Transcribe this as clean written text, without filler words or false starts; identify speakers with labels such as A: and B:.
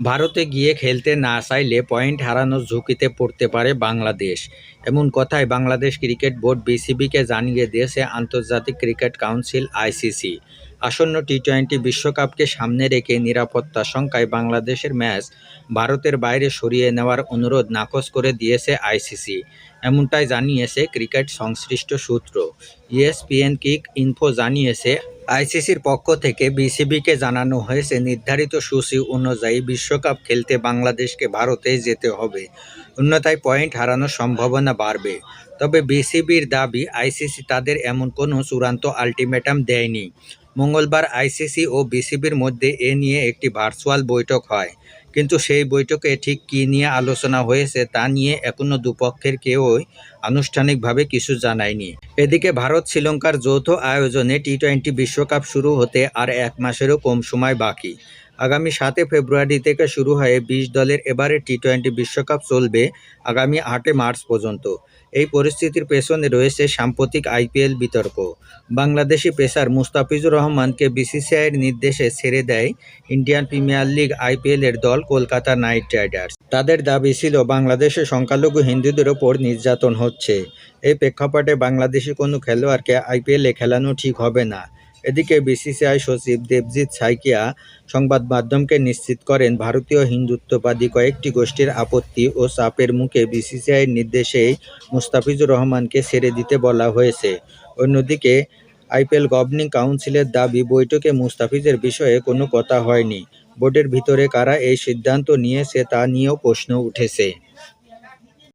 A: ভারতে গিয়ে খেলতে না চাইলে পয়েন্ট হারানোর ঝুঁকিতে পড়তে পারে বাংলাদেশ। এমন কথাই বাংলাদেশ ক্রিকেট বোর্ড বিসিবিকে জানিয়ে দিয়েছে আন্তর্জাতিক ক্রিকেট কাউন্সিল আইসিসি। আসন্ন টি-20 বিশ্বকাপকে সামনে রেখে নিরাপত্তা শঙ্কায় বাংলাদেশের ম্যাচ ভারতের বাইরে সরিয়ে নেওয়ার অনুরোধ নাকচ করে দিয়েছে আইসিসি। এমনটাই জানিয়েছে ক্রিকেট সংশ্লিষ্ট সূত্র। ইএসপিএন কিক ইনফো জানিয়েছে, আইসিসির পক্ষ থেকে বিসিবিকে জানানো হয়েছে নির্ধারিত সূচি অনুযায়ী বিশ্বকাপ খেলতে বাংলাদেশকে ভারতে যেতে হবে, অন্যথায় পয়েন্ট হারানোর সম্ভাবনা বাড়বে। তবে বিসিবির দাবি, আইসিসি তাদের এমন কোনো চূড়ান্ত আলটিমেটাম দেয়নি। মঙ্গলবার আইসিসি ও বিসিবির মধ্যে এ নিয়ে একটি ভার্চুয়াল বৈঠক হয়, কিন্তু সেই বৈঠকে ঠিক কী নিয়ে আলোচনা হয়েছে তা নিয়ে এখনও দুপক্ষের কেউই আনুষ্ঠানিকভাবে কিছু জানায়নি। এদিকে ভারত শ্রীলঙ্কার যৌথ আয়োজনে টি-20 বিশ্বকাপ শুরু হতে আর 1 মাসেরও কম সময় বাকি। আগামী 7 ফেব্রুয়ারি থেকে শুরু হয়ে 20 দলের এবারের টি-20 বিশ্বকাপ চলবে আগামী 8 মার্চ পর্যন্ত। এই পরিস্থিতির পেছনে রয়েছে সাম্প্রতিক আইপিএল বিতর্ক। বাংলাদেশি পেসার মুস্তাফিজুর রহমানকে বিসিসিআইয়ের নির্দেশে ছেড়ে দেয় ইন্ডিয়ান প্রিমিয়ার লিগ আইপিএলের দল কলকাতা নাইট রাইডার্স। তাদের দাবি ছিল বাংলাদেশে সংখ্যালঘু হিন্দুদের ওপর নির্যাতন হচ্ছে। এই প্রেক্ষাপটে বাংলাদেশি কোনো খেলোয়াড়কে আইপিএলে খেলানো ঠিক হবে না। এদিকে বিসিসিআই সচিব দেবজিৎ সাইকিয়া সংবাদ মাধ্যমকে নিশ্চিত করেন, ভারতীয় হিন্দুত্ববাদী কয়েকটি গোষ্ঠীর আপত্তি ও চাপের মুখে বিসিসিআইয়ের নির্দেশেই মুস্তাফিজুর রহমানকে ছেড়ে দিতে বলা হয়েছে। অন্যদিকে আইপিএল গভর্নিং কাউন্সিলের দাবি, বৈঠকে মুস্তাফিজের বিষয়ে কোনো কথা হয়নি। বোর্ডের ভিতরে কারা এই সিদ্ধান্ত নিয়েছে তা নিয়েও প্রশ্ন উঠেছে।